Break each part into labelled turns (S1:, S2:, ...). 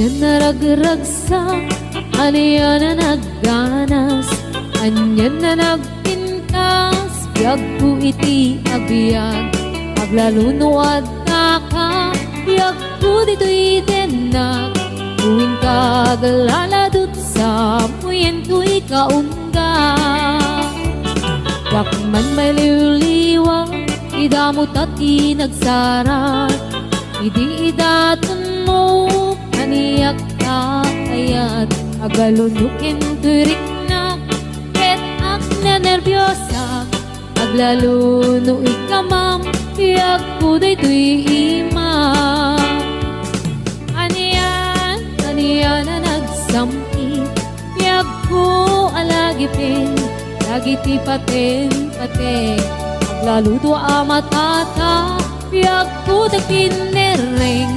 S1: Anyan na ragragsak, aniya na nagganas, anyan na nagpintas, biyag ko iti abiyag, paglalunuad na ka, biyag ko dito'y denak, tuwing kagaladot sa puyen to'y kaungga. Yakman may liwliwang, idamot at inagsarat, idi idaton mo, kaniyak ka kayat, agalunukin turik na, ket ak na nervyosa, aglaluno ikamam, tiyak ko day tuy imam. Aniyan na nagsampi, tiyak ko alagipin, lagiti paten, aglaluto amatata, tiyak ko day kinereng,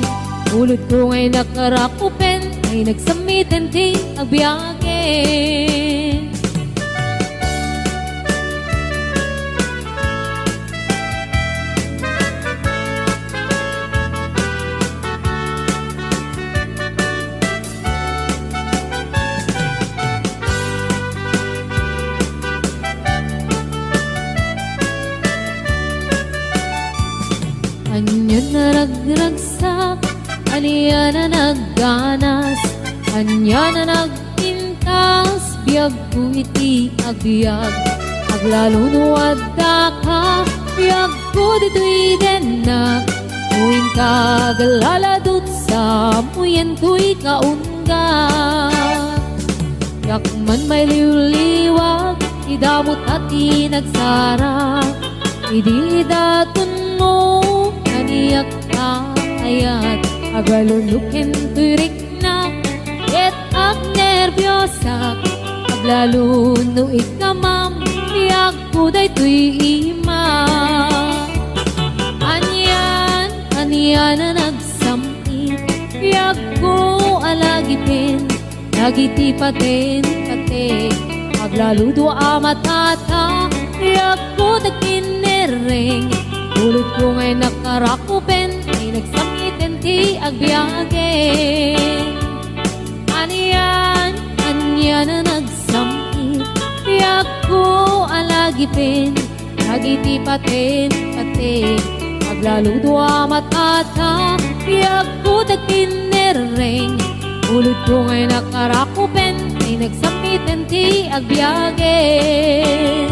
S1: ulod ko ngay nakarakupen, ay nagsamitin ti agbiyagen. Anyan na ragragsak, aniya na nagganas, anya na nagpintas, biyag ko iti agbiag, aglalunuad da ka, biyag ko dito'y denak, tuwing kagaladot sa puyen ko'y kaungga. Yakman may liwliwag, idamot at inagsara, idi daton mo, kaniyak ka ayat, agalunukin turik na, ket ak nervyosa, aglaluno ikamam, tiyak ko day tuy imam. Anyan na nagsampi, tiyak ko alagipin, lagiti paten, aglaludo amatata, tiyak ko day kinereng, ulod ko ngay nakarakupen, ay nagsamitin ti agbiyagen. Anyan na nagsampi, tiyak ko alagipin, lagiti paten, aglaludo amatata, tiyak ko day kinereng, ulod ko ngay nakarakupen, ay nagsamitin ti agbiyagen.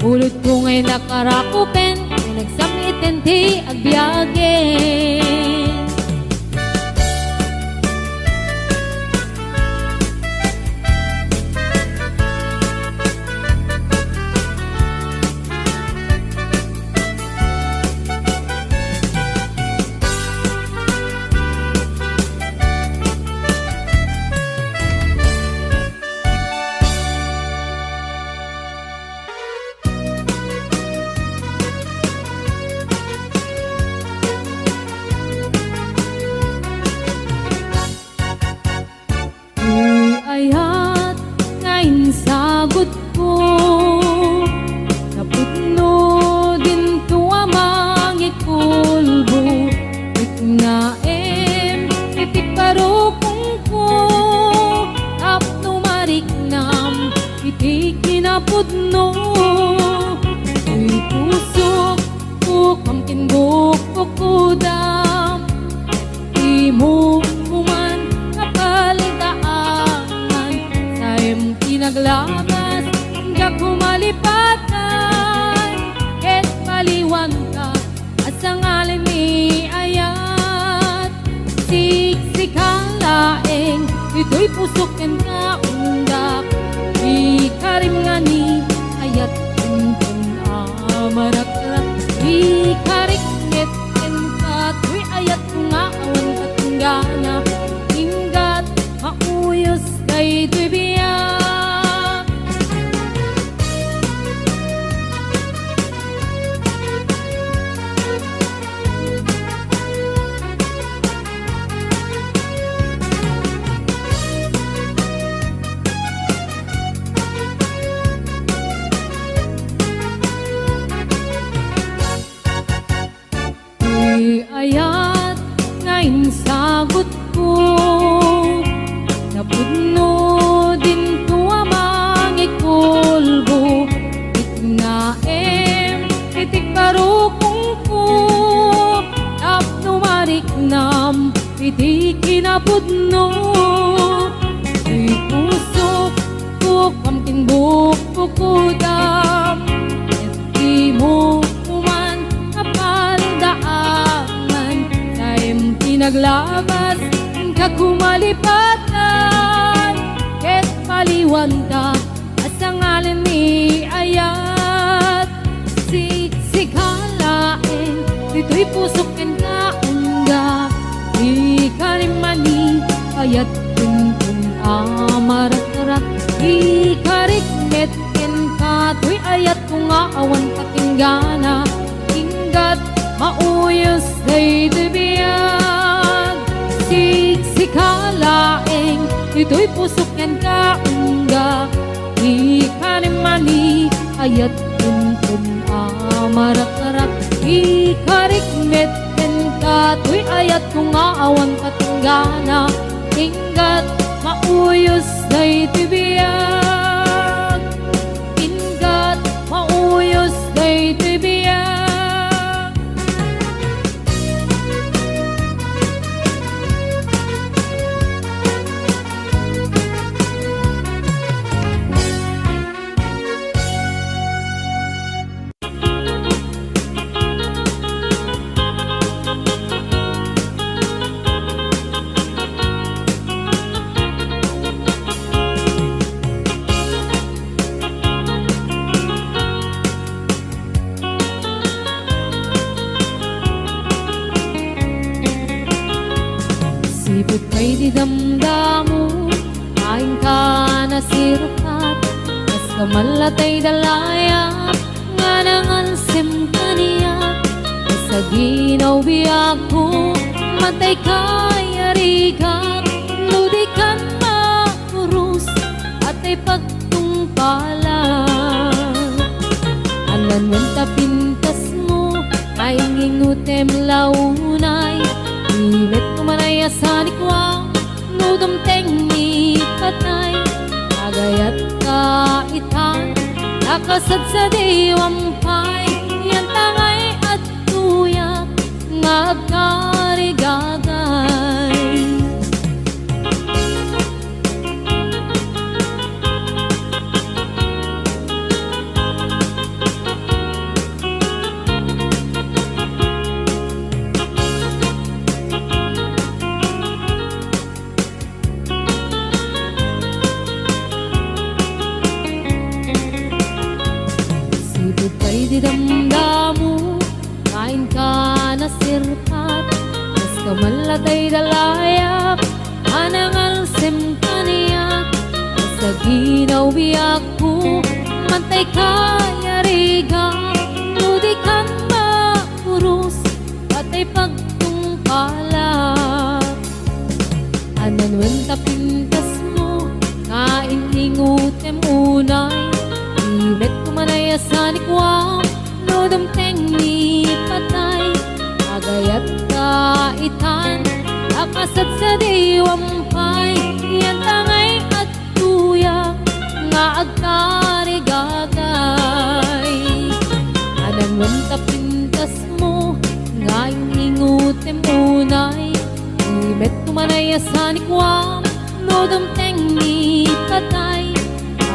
S1: Ulod ko ngay nakarakupen, ay nagsamitin ti agbiyagen. Ayat ngayon sagot ko, naputno din to amang ikulbo, iknaem itik parukong ko, tapno mariknam itik kinaputno, uy pusok ko kamkin bukok kudam, imo man kapaldaan, sayem kinaglagas hanggang kumalipatan, ket paliwan ka asang alin ni ayat, siksikang laeng ito'y pusoken ka undak, ikarim nga ni ayat kuntun amarakrak, ikariknet ken ka tuy ayat nga awan katunggana, inggat mauyos kay tuy biyak. Ayat ngayon sagot ko, bintu amang ikulbo itnaem itik parukong ko tapno mariknam iti kinapudno di pusok ko pamkin bukukudam iti mo kuman kapaldaaman taim tinaglabas kakumalipatan ket paliwanta asangalan ni ayat siksikalaen dito'y pusok ken kaungga di kalimani ayat tuntun amarat-arat di karikmet ken kato'y ayat kung aawan patinggana inggat mauyos day dibiyag siksikalaeng ito'y pusok yan kaungga di kalimani ayat tuntun amarat-arat di karikmet ken kato'y ayat kung aawan patinggana inggat mauyos day tibiyag inggat mauyos day tibiyag. Sipot kay di damdamo, kain ka na sirukat, kas kamalatay dalaya, nga nangansim kaniya, sa ginaw biyak ko, matay kay arigak, nudikan makurus, at ay pagtungpalan. Anan wanta pintas mo, kain ingutem launay, imet kumanay asanikwa nudom tengni patay agayat kaitan nakasad sa diwampay yan tangay at tuyak ngagkarigagay. Kay di damdamo, kain ka na sirpat, kas kamalatay dalayak, anangal sem kaniyak, sa ginaw biyak ko, mantay kaya riga, nudikan makurus, patay pagtungpalak. Anan wanta pintas mo, kain ingutem unay, imet kumanay asanikwam, nodom tengni patay, agayat kaitan, akasat sa diwampay, yan tangay at tuyak, nga agkarigagay. Anan wanta pintas mo, nga ingutem unay, imet kumanay asanikwam, nodom tengni patay,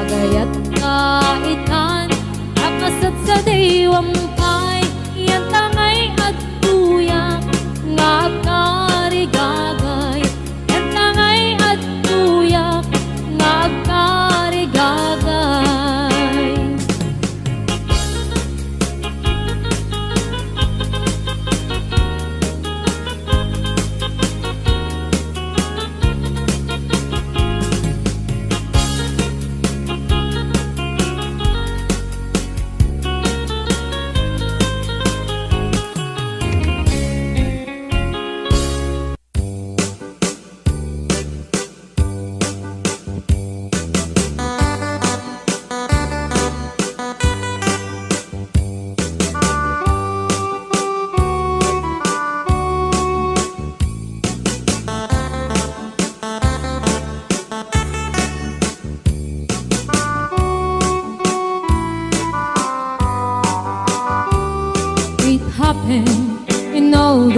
S1: agayat kaitan, akasat sa diwampay, yan tangay at tuyak, nga agkarigagay, yan tangay at tuyak, nga agkarigagay.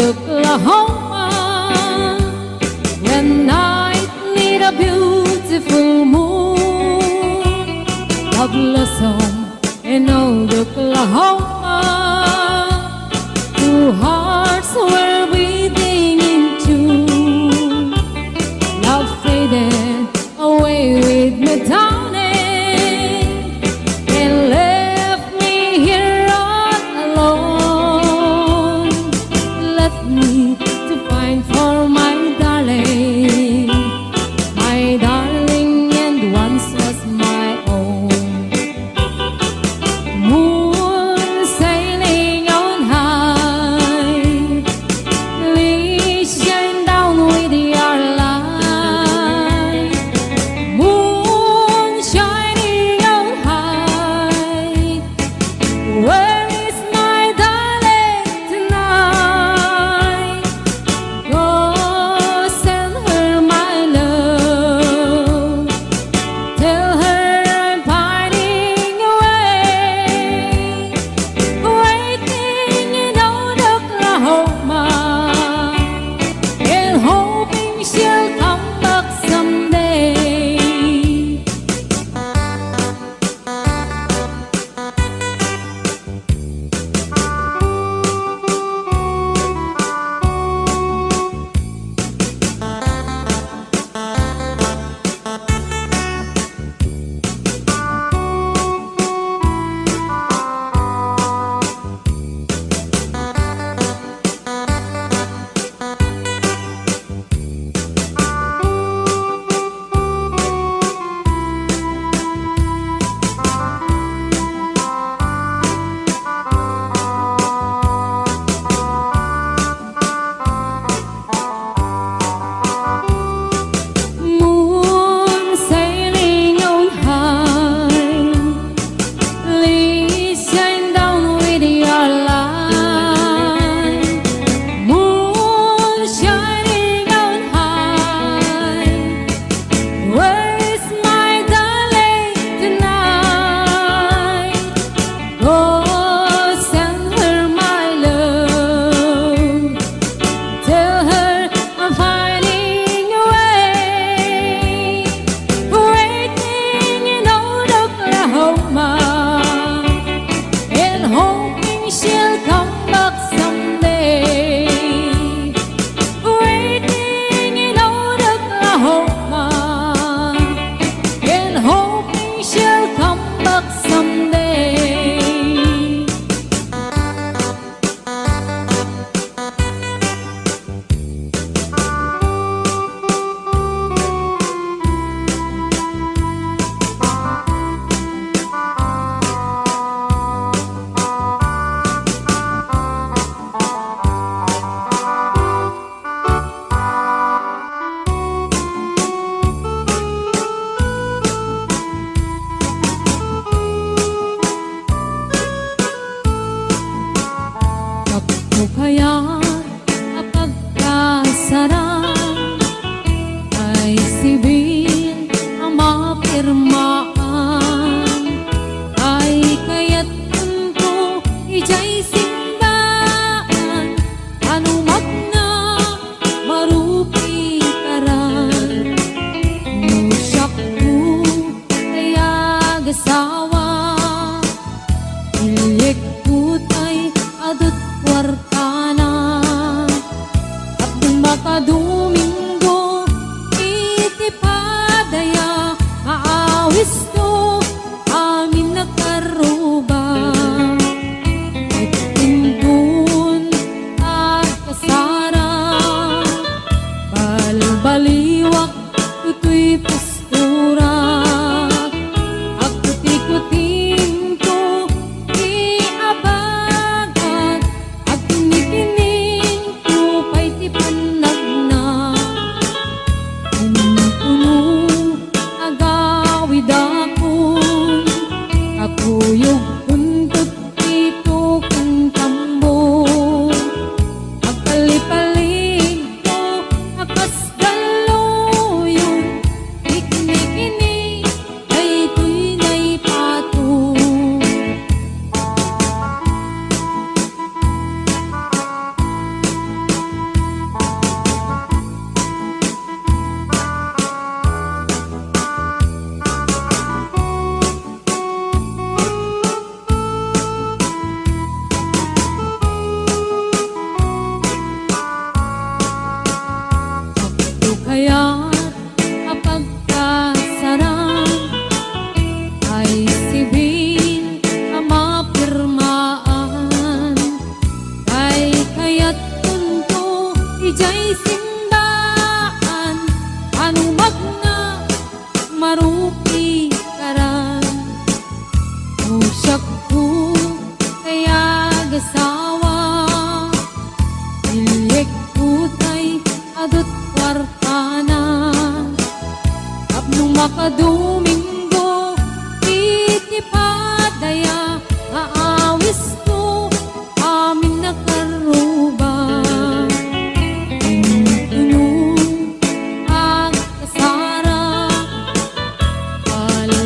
S1: Oklahoma, when night need a beautiful moon, love blossom in old Oklahoma. Two hearts were beating in tune. Love faded away with me, darling, and left me here all alone. Left me to find for my darling, and once was my own. Moon sailing on high,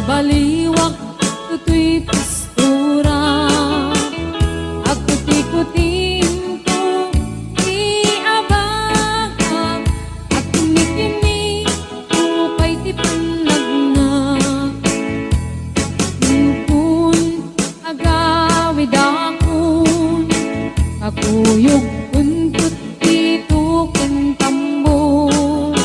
S1: baliwak, ito'y pistura. Akut-ikutin ko, iabang, at kinikinig ko kay tipanag na. Kung agawid akon, kakuyog untut dito kentambon.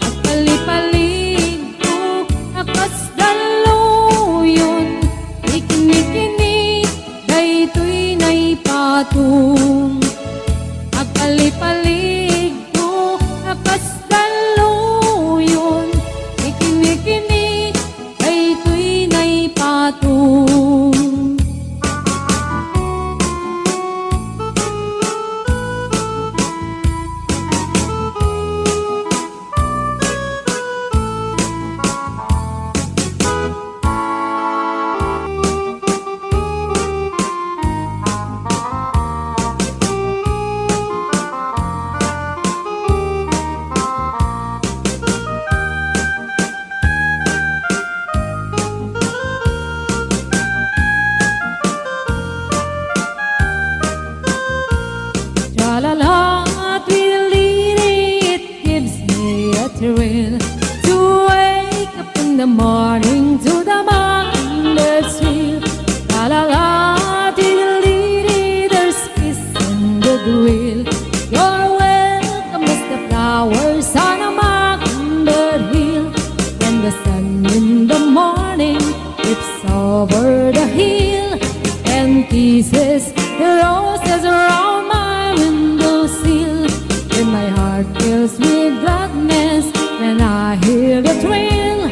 S1: At palipalig ko, akas daluyon, ikinikinig, daytoy na'y patung. At palipalig ko, akas daluyon, ikinikinig, daytoy na'y patung. Tra-la-la, tweedledee, it gives me a thrill to wake up in the morning to the mockingbirds trill. La-la-la, tweedledee, there's peace and goodwill. You're welcome as the flowers on a mockingbird hill. When the sun in the morning dips over the hill and kisses the roses around my windowsill, and my heart fills with gladness when I hear the thrill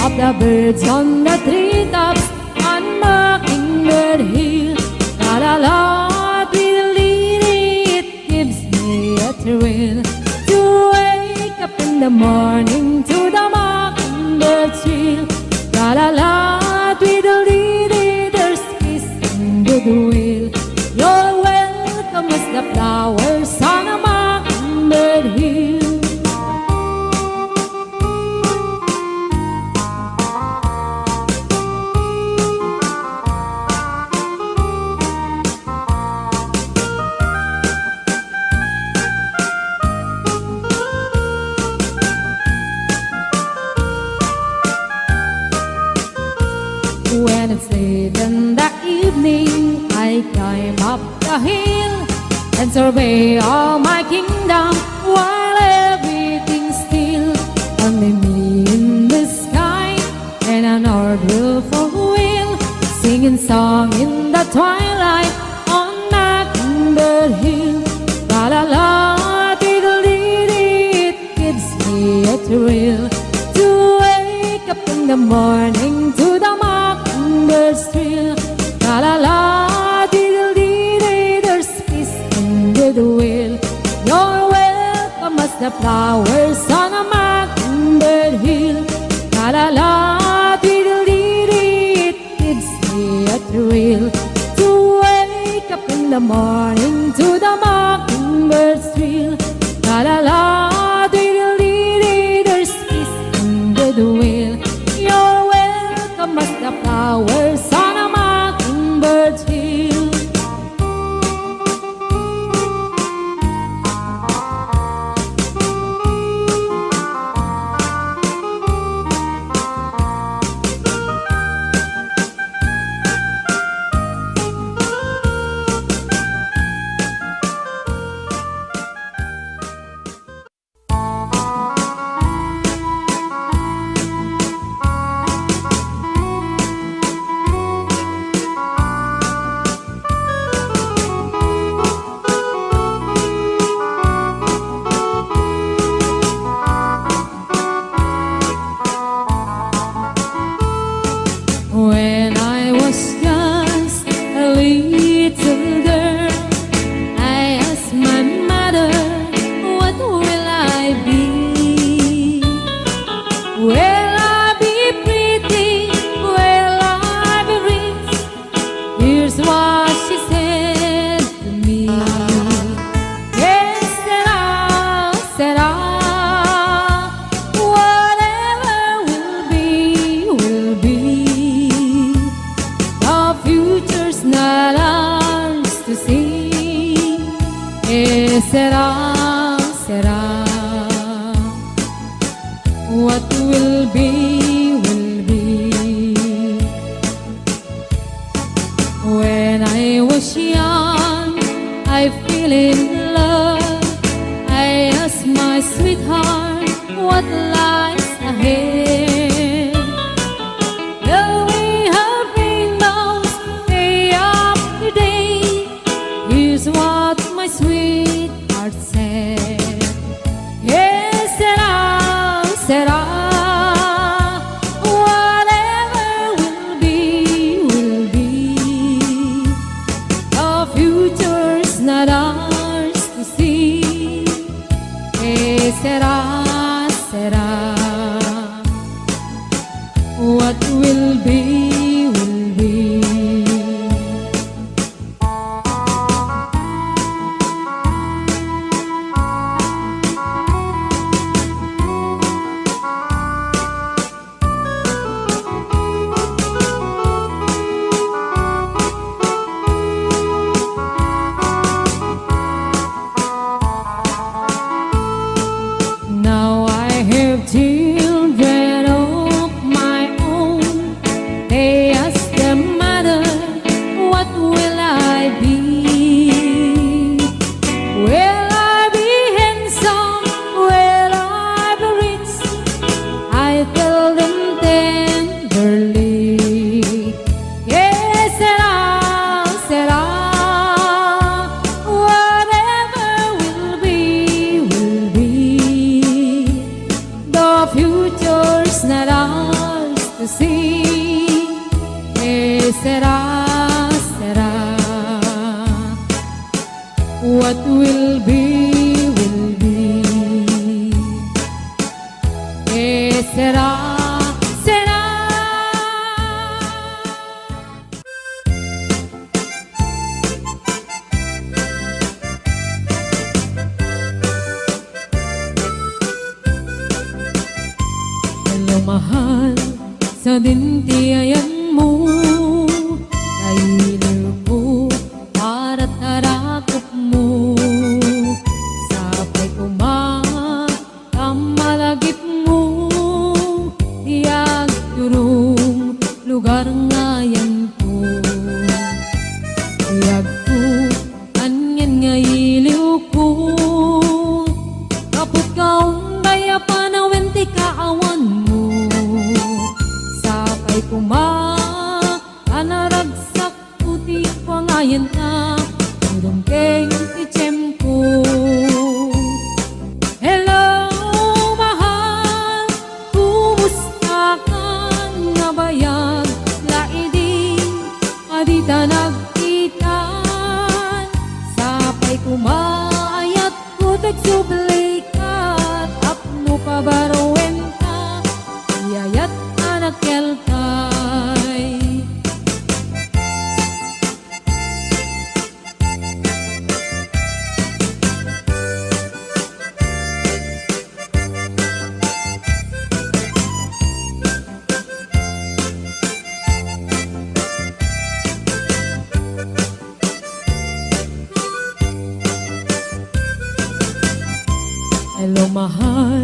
S1: of the birds on the treetops on Mockingbird Hill. La la la, tweedledee, it gives me a thrill to wake up in the morning to the mockingbird trill. La la la, tweedledee, there's peace and goodwill. You're welcome as the flowers on a mockingbird hill. When it's late in the evening, I climb up the hill and survey all my kingdom while everything's still. Only me in the sky and an old willful wheel, singing song in the twilight on Mockingbird Hill. La la la, tweedledee, it gives me a thrill to wake up in the morning to the mockingbird's trill. La la la, tweedledee, there's peace in goodwill. You're welcome as the flowers on a mockingbird hill. La la la, tweedledee, it gives me a thrill to wake up in the morning to the mockingbird's trill. La la la, tweedledee, there's peace in goodwill. You're welcome as the flowers on a mockingbird's hill. When I was just a little girl, I asked my mother, what will I be? Will I be pretty? Will I be rich? Here's what she said to me. Yes, said I, whatever will be, will be. será, será. What will be, will be. When I was young, I fell in love. I asked my sweetheart what lies ahead. Will we have rainbows day after day? Here's what my sweetheart said. Yes, será, será. Whatever will be, will be. The future's not ours to see. Eh, será, será. What will be, will be. Now I have children of my own. They ask their mother, what will I be? Will I be handsome? Will I be rich? I tell them tenderly, yes, será, será. Whatever will be, will be. The future's not ours to see. Eh, será, será. What will be, will be. Eh, será, será. Hello, mahal, sa dintiayan mo. Kailiw ko para tarakop mo. Sapay ko kamalagip mo. Tiyag turong lugar ngayon ko. Tiyag ko, anyan nga iliw ko. Kaput kaong daya panawin ti kaawan mo. Sapay kanaragsak puti pangayan na. Tudong keng tichem ko. Hello, mahal, kumusta ka nga bayag? Laidin, adita nagkitan. Sapay kumaayat ko tagsublikat. Apno pabarowen ka, iyayat anak kelkay. Hello, mahal,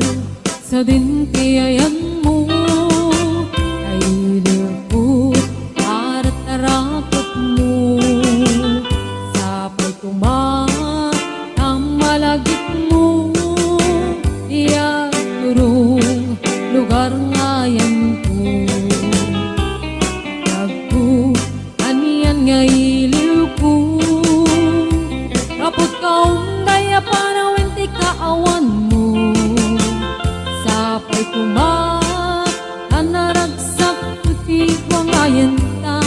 S1: sa dintiayan mo. Kailiw ko para tarakot mo. Sapay kamalagip mo. Iyag turong lugar ngayon ko. Tagko, aniyan nga iliw ko. Kapot kaong daya panawin ti kaawan mo. Sapay kanaragsak puti wangayan ta.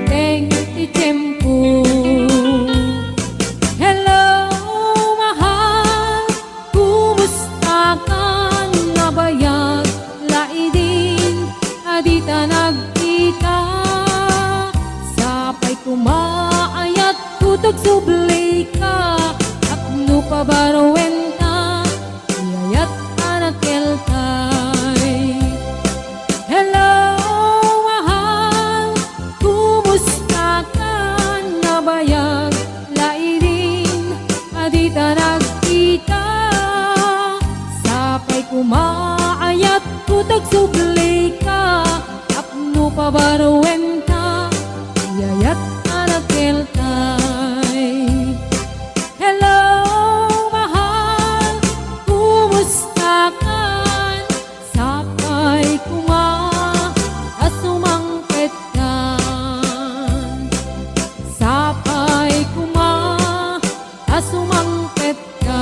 S1: Teng ti tempo. Hello, mahal, kumusta ka nga bayag? Laidin, adita nagkita. Sapay kumaayat kutog sublay ka. Apno pabarowen ka, iyayat anak kelkay. Hello, mahal, kumusta ka nga bayag? Laidin, adita nag magsubli ka, tapno pa baruwen ka, yayat anakil tay. Hello, mahal, kumusta ka? Sapay ko nga, asumangkit ka. Sapay ko nga, asumangkit ka.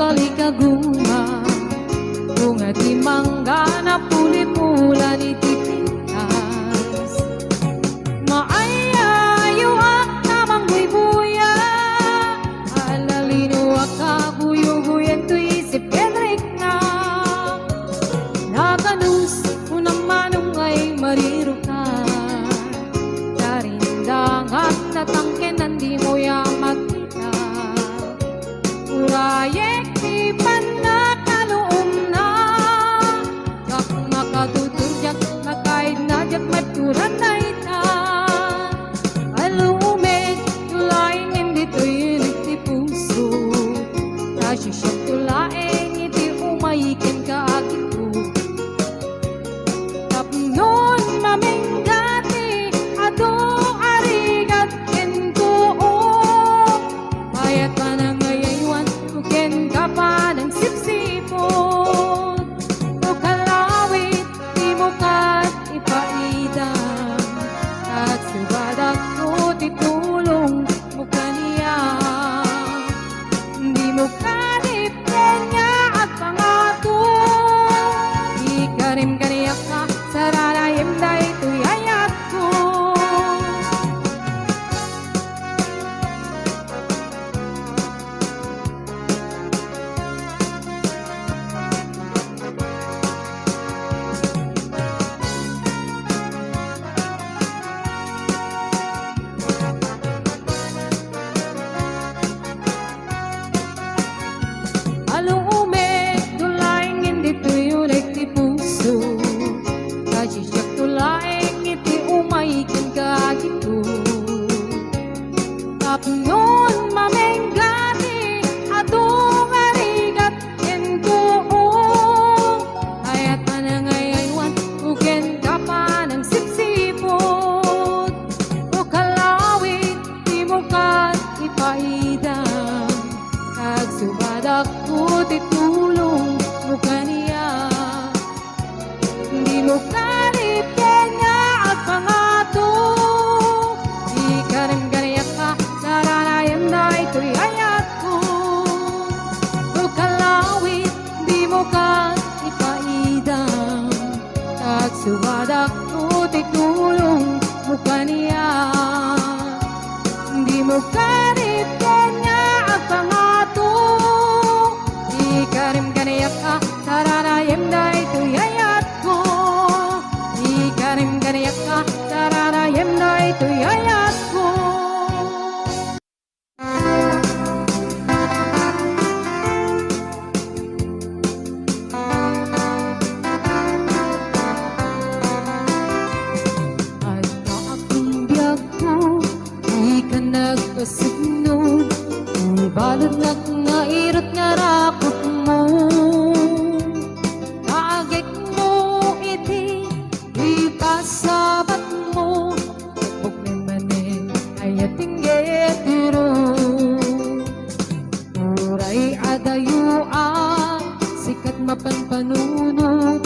S1: kali kaguma bunga di mangga na puli mula ni tipitas maayayo ak tamang buy-buya alalino ak buyo-buyan to isip Kendrick na nakanus unang manong ay marirukan karindangan na tangke nandi mo yan Urayek di panakaloom na jak makatutulyak makaid na jak maturan na ita alumet tulaing hindi tuyulik ti puso nasisyak tulaing iti umayikin ka agito tapnon maminggati ado arigat kento bayat pa ng ngayaywan kuken ka pa ng sipsipot o kalawit di mo kat ipaidam at subadak ko titulong mo kaniya di mo kadipren niya at pangato ikarim kaniya ka sararayim na ito'y ayat ko alumet tulaing hindi tuyulik ti puso kasisyak tulaing iti umayikin ka agito tapnon maminggati atong arigat kento ayat pa na ngayaywan uken ka pa ng sipsipot o kalawit di mo kat ipaidam kag subadak ko titulong mo kaniya di mo karipyan niya at pangato ikarim kaniya ka sararayam na ito'y ayat ko o kalawit di mo ka ipaidam kag subadak ko titulong mo kaniya di mo karipyan niya at pangato ikarim kaniya ka sararayam na ito'y ayat ko ikarim kaniya ka sararayam na ito'y ayat ko at kaakong biyag ko di ka nagpasignod balod na nga irot nga rakot mo kaagik mo iti ipasabat mo huwag namanin ay atinggetiro uray adayuan sikat mapanpanunod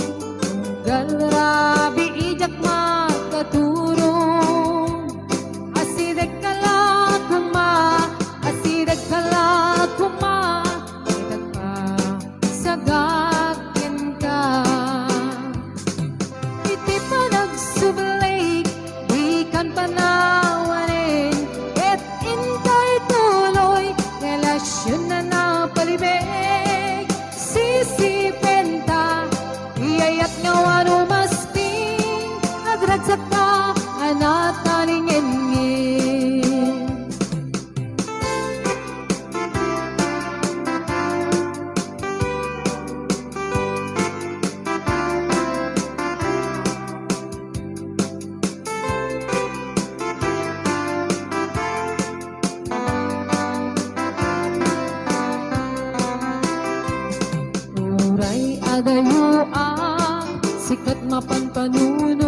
S1: galrabi ijak makaturong asidek kala asidek kala itak pa sagakin ka iti pa nagsubalik di kan panawanin et intay tuloy relasyon na napalibig sisipenta iyayat nga wano masping agragsak ka anatalingin uray adayuan sikat mapanpanunod